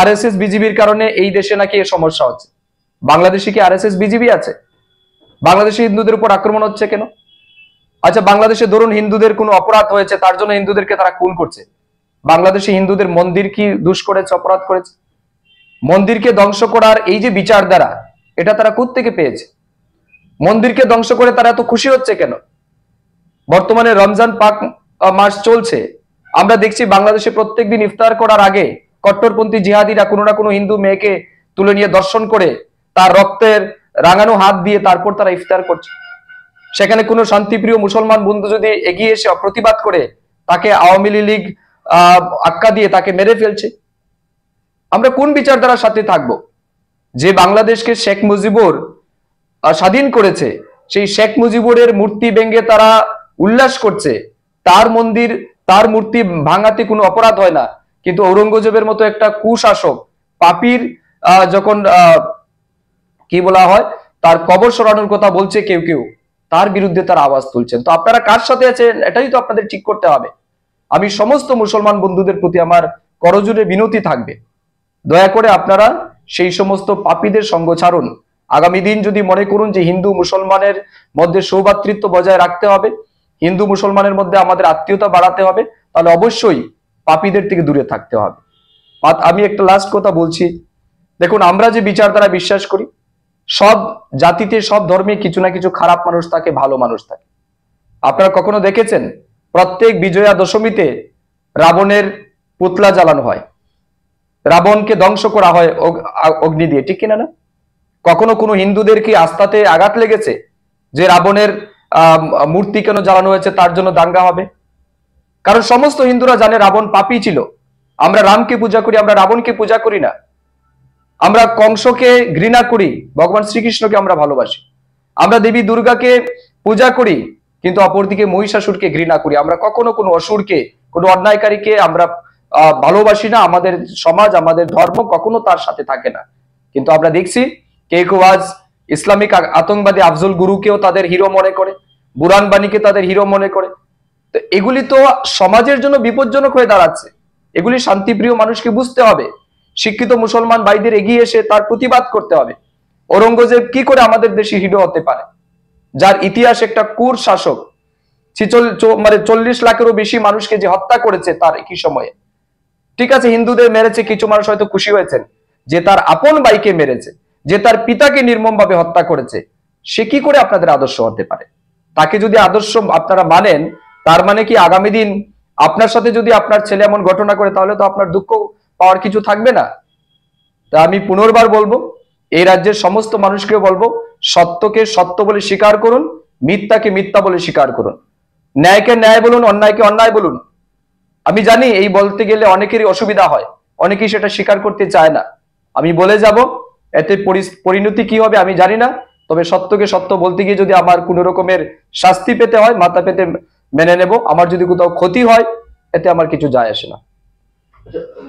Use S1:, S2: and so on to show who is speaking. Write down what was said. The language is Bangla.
S1: আরএসএস বিজিবির কারণে এই দেশে নাকি সমস্যা হচ্ছে। বাংলাদেশে কি আরএসএস বিজিবি আছে? বাংলাদেশে হিন্দুদের উপর আক্রমণ হচ্ছে কেন? আচ্ছা, বাংলাদেশে ধরুন হিন্দুদের কোনো অপরাধ হয়েছে, তার জন্য হিন্দুদেরকে তারা খুন করছে। বাংলাদেশে হিন্দুদের মন্দির কি দোষ করেছে, অপরাধ করেছে? মন্দিরকে ধ্বংস করার এই যে বিচারধারা, এটা তারা কোত্থেকে পেয়েছে? মন্দিরকে ধ্বংস করে তারা এত খুশি হচ্ছে কেন? বর্তমানে রমজান পাক মাস চলছে, আমরা দেখছি বাংলাদেশে প্রত্যেকদিন ইফতার করার আগে কট্টরপন্থী জিহাদিরা কোনো না কোনো হিন্দু মেয়েকে তুলে নিয়ে দর্শন করে তার রক্তের রাঙানো হাত দিয়ে তারপর তারা ইফতার করছে। সেখানে কোনো শান্তিপ্রিয় মুসলমান বন্ধু যদি এগিয়ে এসে প্রতিবাদ করে, তাকে আওয়ামী লীগ আখ্যা দিয়ে তাকে মেরে ফেলছে। আমরা কোন বিচারধারার সাথে থাকব? যে বাংলাদেশকে শেখ মুজিবুর স্বাধীন করেছে, সেই শেখ মুজিবুরের মূর্তি ভেঙে তারা উল্লাস করছে, তার মন্দির তার মূর্তি ভাঙাতে কোনো অপরাধ হয় না, কিন্তু ঔরঙ্গজেবের মতো একটা কুশাসক পাপীর যখন কি বলা হয় তার কবর সরানোর কথা বলছে কেউ কেউ, তার বিরুদ্ধে তার আওয়াজ তুলছেন। তো আপনারা কার সাথে আছেন এটাই তো আপনাদের ঠিক করতে হবে। আমি সমস্ত মুসলমান বন্ধুদের প্রতি আমার করজোড়ে বিনতি থাকবে, দয়া করে আপনারা সেই সমস্ত পাপীদের সঙ্গ ছাড়ুন। আগামী দিন যদি মনে করুন যে হিন্দু মুসলমানের মধ্যে সৌভ্রাতৃত্ব বজায় রাখতে হবে, হিন্দু মুসলমানের মধ্যে আমাদের আত্মীয়তা বাড়াতে হবে, তাহলে অবশ্যই পাপীদের থেকে দূরে থাকতে হবে। আমি একটা লাস্ট কথা বলছি, দেখুন আমরা যে বিচারধারা বিশ্বাস করি, সব জাতিতে সব ধর্মে কিছু না কিছু খারাপ মানুষ থাকে, ভালো মানুষ থাকে। আপনারা কখনো দেখেছেন প্রত্যেক বিজয়া দশমীতে রাবণের পুতলা জ্বালানো হয়, রাবণকে ধ্বংস করা হয় অগ্নি দিয়ে, ঠিক কিনা না? কখনো কোনো হিন্দুদের কি আস্থাতে আঘাত লেগেছে যে রাবণের মূর্তি কেন জ্বালানো হয়েছে, তার জন্য দাঙ্গা হবে? কারণ সমস্ত হিন্দুরা জানে রাবণ পাপী ছিল। আমরা রামকে পূজা করি, আমরা রাবণকে পূজা করি না। আমরা কংসকে ঘৃণা করি, ভগবান শ্রীকৃষ্ণকে আমরা ভালোবাসি। আমরা দেবী দুর্গাকে পূজা করি, কিন্তু অপরদিকে মহিষাসুরকে ঘৃণা করি। আমরা কখনো কোনো অসুরকে, কোনো অন্যায়কারীকে আমরা ভালোবাসি না। আমাদের সমাজ, আমাদের ধর্ম কখনো তার সাথে থাকে না। কিন্তু আমরা দেখছি কেউ আজ ইসলামিক আতঙ্কবাদী আফজল গুরুকেও তাদের হিরো মনে করে, বুরহান বাণীকে তাদের হিরো মনে করে। তো এগুলি তো সমাজের জন্য বিপজ্জনক হয়ে দাঁড়াচ্ছে। এগুলি শান্তিপ্রিয় মানুষকে বুঝতে হবে। শিক্ষিত মুসলমান ভাইদের এগিয়ে এসে তার প্রতিবাদ করতে হবে। ঔরঙ্গজেব কি করে আমাদের দেশে হিরো হতে পারে, যার ইতিহাস একটা কুর শাসক, 40 লাখেরও বেশি মানুষকে যে হত্যা করেছে তার একই সময়ে। ঠিক আছে, হিন্দুদের মেরেছে, কিছু মানুষ হয়তো খুশি হয়েছেন যে তার আপন ভাইকে মেরেছে, যে তার পিতাকে নির্মম ভাবে হত্যা করেছে, সে কি করে আপনাদের আদর্শ হতে পারে? তাকে যদি আদর্শ আপনারা মানেন, তার মানে কি আগামী দিন আপনার সাথে যদি আপনার ছেলে এমন ঘটনা করে, তাহলে তো আপনার দুঃখ পাওয়ার কিছু থাকবে না। তা আমি পুনর্বার বলবো, এই রাজ্যের সমস্ত মানুষকে বলবো, সত্যকে সত্য বলে স্বীকার করুন, মিথ্যাকে মিথ্যা বলে স্বীকার করুন, ন্যায়কে ন্যায় বলুন, অন্যায়কে অন্যায় বলুন। আমি জানি এই বলতে গেলে অনেকেরই অসুবিধা হয়, অনেকেই সেটা স্বীকার করতে চায় না। আমি বলে যাব, এতে পরিণতি কি হবে আমি জানি না, তবে সত্যকে সত্য বলতে গিয়ে যদি আমার কোনো রকমের শাস্তি পেতে হয়, মাথা পেতে মেনে নেব। আমার যদি কোথাও ক্ষতি হয়, এতে আমার কিছু যায় আসে না।